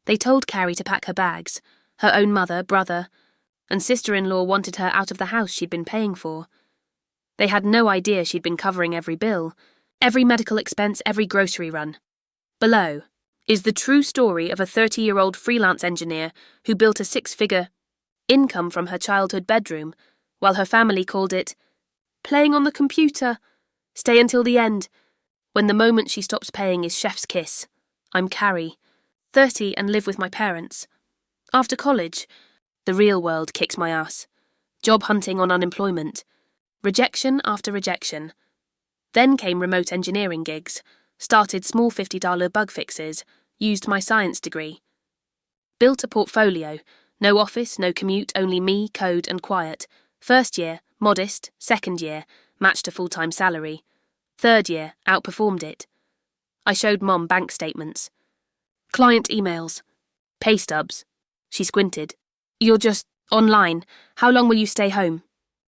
They told Carrie to pack her bags. Her own mother, brother, and sister-in-law wanted her out of the house she'd been paying for. They had no idea she'd been covering every bill, every medical expense, every grocery run. Below is the true story of a 30-year-old freelance engineer who built a 6-figure income from her childhood bedroom, while her family called it playing on the computer. Stay until the end, when the moment she stops paying is chef's kiss. I'm Carrie, 30 and live with my parents. After college, the real world kicks my ass. Job hunting on unemployment. Rejection after rejection. Then came remote engineering gigs. Started small $50 bug fixes. Used my science degree. Built a portfolio. No office, no commute, only me, code and quiet. First year, modest. Second year, matched a full-time salary. Third year, outperformed it. I showed Mom bank statements. Client emails. Pay stubs. She squinted. You're just online. How long will you stay home?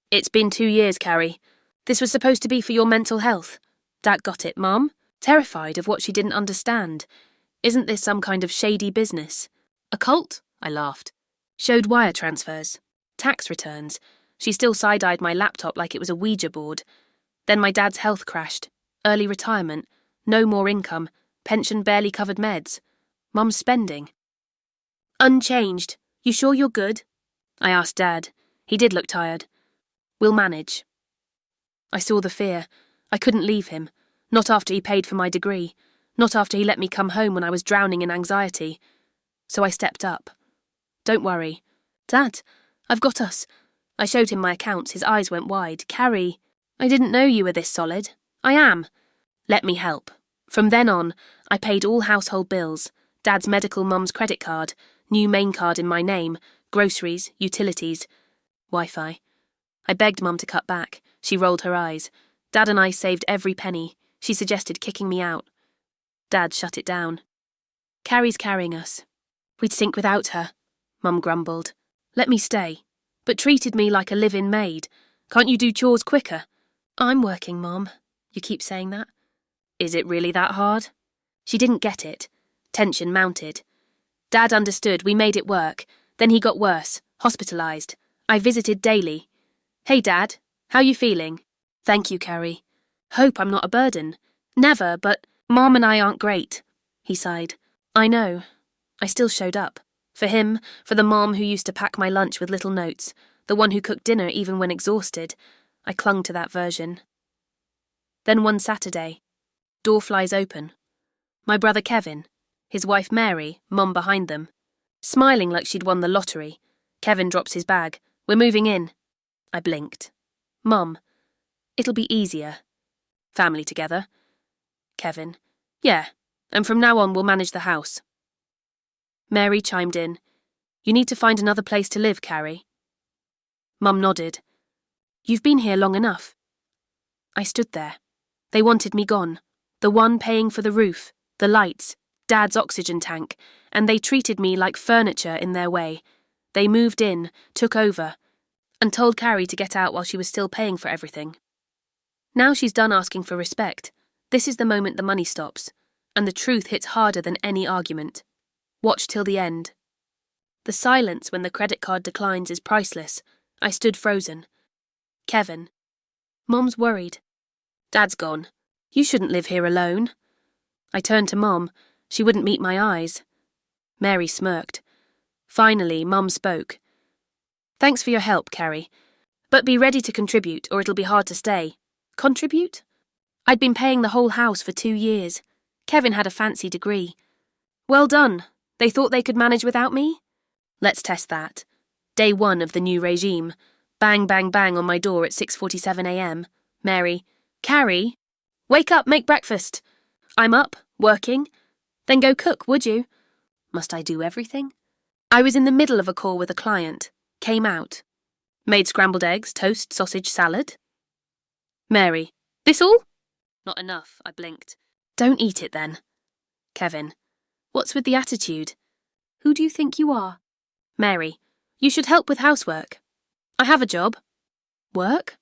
It's been 2 years, Carrie. This was supposed to be for your mental health. Dad got it, Mom. Terrified of what she didn't understand. Isn't this some kind of shady business? A cult? I laughed. Showed wire transfers. Tax returns. She still side-eyed my laptop like it was a Ouija board. Then my dad's health crashed. Early retirement. No more income. Pension barely covered meds. Mum's spending. Unchanged. You sure you're good? I asked Dad. He did look tired. We'll manage. I saw the fear. I couldn't leave him. Not after he paid for my degree. Not after he let me come home when I was drowning in anxiety. So I stepped up. Don't worry. Dad, I've got us. I showed him my accounts. His eyes went wide. Carrie, I didn't know you were this solid. I am. Let me help. From then on, I paid all household bills. Dad's medical, Mum's credit card, new main card in my name, groceries, utilities, Wi-Fi. I begged Mum to cut back. She rolled her eyes. Dad and I saved every penny. She suggested kicking me out. Dad shut it down. Carrie's carrying us. We'd sink without her, Mum grumbled. Let me stay, but treated me like a live-in maid. Can't you do chores quicker? I'm working, Mom. You keep saying that. Is it really that hard? She didn't get it. Tension mounted. Dad understood. We made it work. Then he got worse. Hospitalised. I visited daily. Hey, Dad. How you feeling? Thank you, Carrie. Hope I'm not a burden. Never, but Mom and I aren't great. He sighed. I know. I still showed up. For him, for the mom who used to pack my lunch with little notes, the one who cooked dinner even when exhausted. I clung to that version. Then one Saturday, door flies open. My brother Kevin, his wife Mary, Mom behind them. Smiling like she'd won the lottery. Kevin drops his bag. We're moving in. I blinked. Mom, it'll be easier. Family together. Kevin, yeah, and from now on we'll manage the house. Mary chimed in. You need to find another place to live, Carrie. Mum nodded. You've been here long enough. I stood there. They wanted me gone. The one paying for the roof, the lights, Dad's oxygen tank, and they treated me like furniture in their way. They moved in, took over, and told Carrie to get out while she was still paying for everything. Now she's done asking for respect. This is the moment the money stops, and the truth hits harder than any argument. Watch till the end. The silence when the credit card declines is priceless. I stood frozen. Kevin. Mom's worried. Dad's gone. You shouldn't live here alone. I turned to Mom. She wouldn't meet my eyes. Mary smirked. Finally, Mum spoke. Thanks for your help, Carrie. But be ready to contribute, or it'll be hard to stay. Contribute? I'd been paying the whole house for 2 years. Kevin had a fancy degree. Well done. They thought they could manage without me? Let's test that. Day 1 of the new regime. Bang, bang, bang on my door at 6:47 a.m. Mary. Carrie? Wake up, make breakfast. I'm up, working. Then go cook, would you? Must I do everything? I was in the middle of a call with a client. Came out. Made scrambled eggs, toast, sausage, salad. Mary. This all? Not enough, I blinked. Don't eat it then. Kevin. What's with the attitude? Who do you think you are? Mary. You should help with housework. I have a job. Work?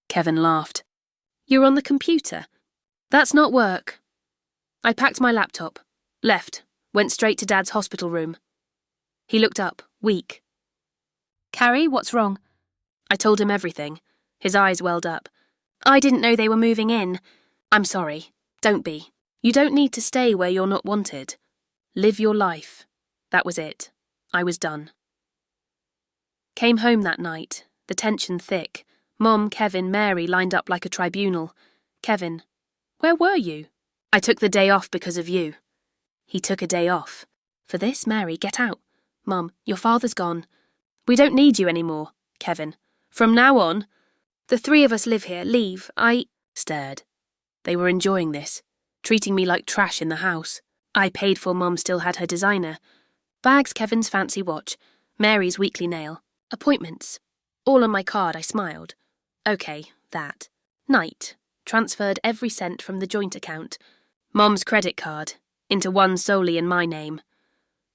Kevin laughed. You're on the computer. That's not work. I packed my laptop. Left. Went straight to Dad's hospital room. He looked up, weak. "Carrie, what's wrong?" I told him everything. His eyes welled up. "I didn't know they were moving in. I'm sorry. Don't be. You don't need to stay where you're not wanted. Live your life." That was it. I was done. Came home that night, the tension thick. Mom, Kevin, Mary lined up like a tribunal. Kevin, "Where were you?" "I took the day off because of you." He took a day off. "For this, Mary, get out." "Mum, your father's gone." "We don't need you anymore." Kevin, "From now on, the three of us live here. Leave." I stared. They were enjoying this, treating me like trash in the house. I paid for. Mum still had her designer. Bags, Kevin's fancy watch, Mary's weekly nail, appointments. All on my card. I smiled. Okay, that. Night. Transferred every cent from the joint account. Mom's credit card, into one solely in my name.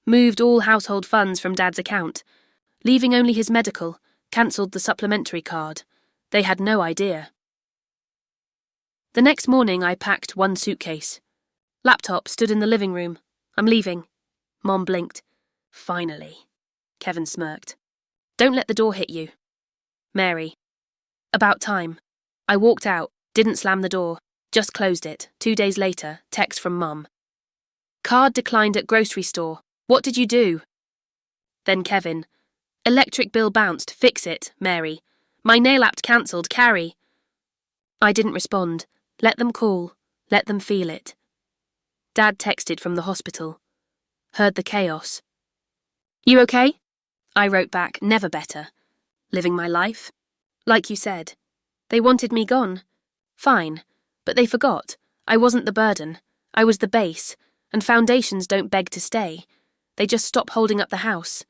Moved all household funds from Dad's account. Leaving only his medical, cancelled the supplementary card. They had no idea. The next morning I packed one suitcase. Laptop stood in the living room. I'm leaving. Mom blinked. Finally. Kevin smirked. Don't let the door hit you. Mary. About time. I walked out, didn't slam the door, just closed it. 2 days later, text from Mum. Card declined at grocery store. What did you do? Then Kevin. Electric bill bounced. Fix it, Mary. My nail app cancelled. Carrie. I didn't respond. Let them call. Let them feel it. Dad texted from the hospital. Heard the chaos. You okay? I wrote back, never better. Living my life? Like you said. They wanted me gone. Fine. But they forgot. I wasn't the burden. I was the base. And foundations don't beg to stay. They just stop holding up the house.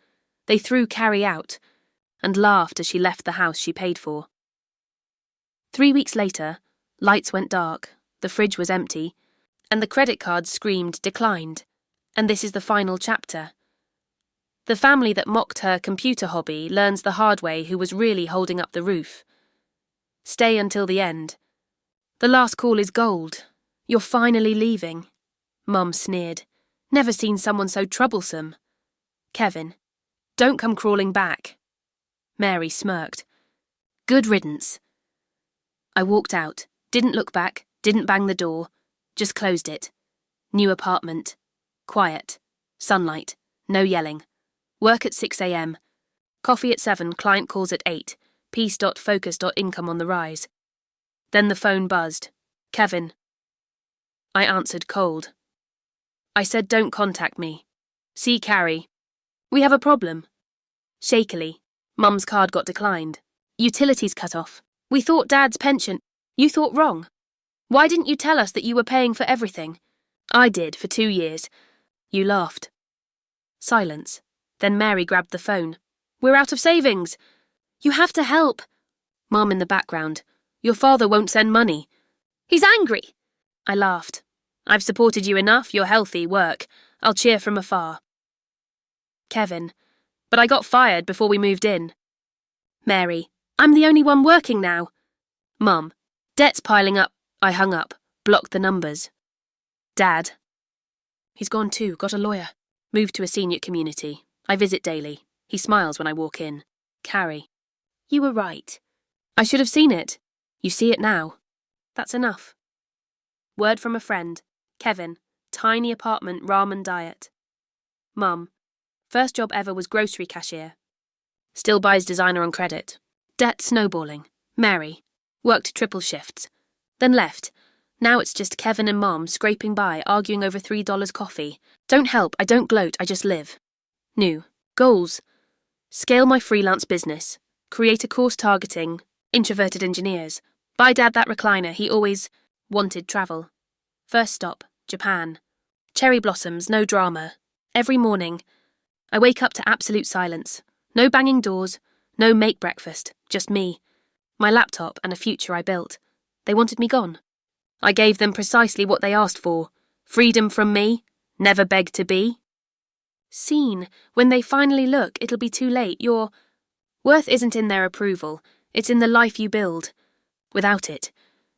They threw Carrie out. And laughed as she left the house she paid for. 3 weeks later, lights went dark. The fridge was empty. And the credit card screamed declined. And this is the final chapter. The family that mocked her computer hobby learns the hard way who was really holding up the roof. Stay until the end. The last call is gold. You're finally leaving. Mum sneered. Never seen someone so troublesome. Kevin. Don't come crawling back. Mary smirked. Good riddance. I walked out, didn't look back, didn't bang the door, just closed it. New apartment. Quiet. Sunlight. No yelling. Work at 6 a.m. Coffee at 7, client calls at 8. Peace.focus.income on the rise. Then the phone buzzed. Kevin. I answered cold. I said don't contact me. See Carrie. We have a problem. Shakily. Mum's card got declined. Utilities cut off. We thought Dad's pension. You thought wrong. Why didn't you tell us that you were paying for everything? I did for 2 years. You laughed. Silence. Then Mary grabbed the phone. We're out of savings. You have to help. Mum in the background. Your father won't send money. He's angry. I laughed. I've supported you enough. You're healthy. Work. I'll cheer from afar. Kevin. But I got fired before we moved in. Mary. I'm the only one working now. Mum. Debt's piling up. I hung up. Blocked the numbers. Dad. He's gone too. Got a lawyer. Moved to a senior community. I visit daily. He smiles when I walk in. Carrie. You were right. I should have seen it. You see it now. That's enough. Word from a friend. Kevin. Tiny apartment, ramen diet. Mum. First job ever was grocery cashier. Still buys designer on credit. Debt snowballing. Mary. Worked triple shifts. Then left. Now it's just Kevin and Mom scraping by, arguing over $3 coffee. Don't help, I don't gloat, I just live. New. Goals. Scale my freelance business. Create a course targeting introverted engineers. Buy Dad that recliner, he always wanted travel. First stop, Japan. Cherry blossoms, no drama. Every morning, I wake up to absolute silence. No banging doors, no make breakfast, just me. My laptop and a future I built. They wanted me gone. I gave them precisely what they asked for. Freedom from me, never begged to be. Seen. When they finally look, it'll be too late. Your worth isn't in their approval. It's in the life you build. Without it,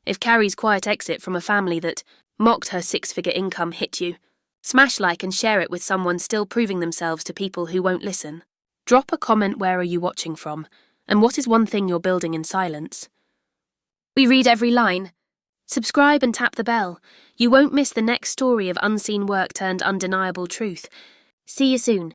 if Carrie's quiet exit from a family that mocked her 6-figure income hit you, Smash like and share it with someone still proving themselves to people who won't listen. Drop a comment, where are you watching from, and what is one thing you're building in silence? We read every line. Subscribe and tap the bell. You won't miss the next story of unseen work turned undeniable truth. See you soon.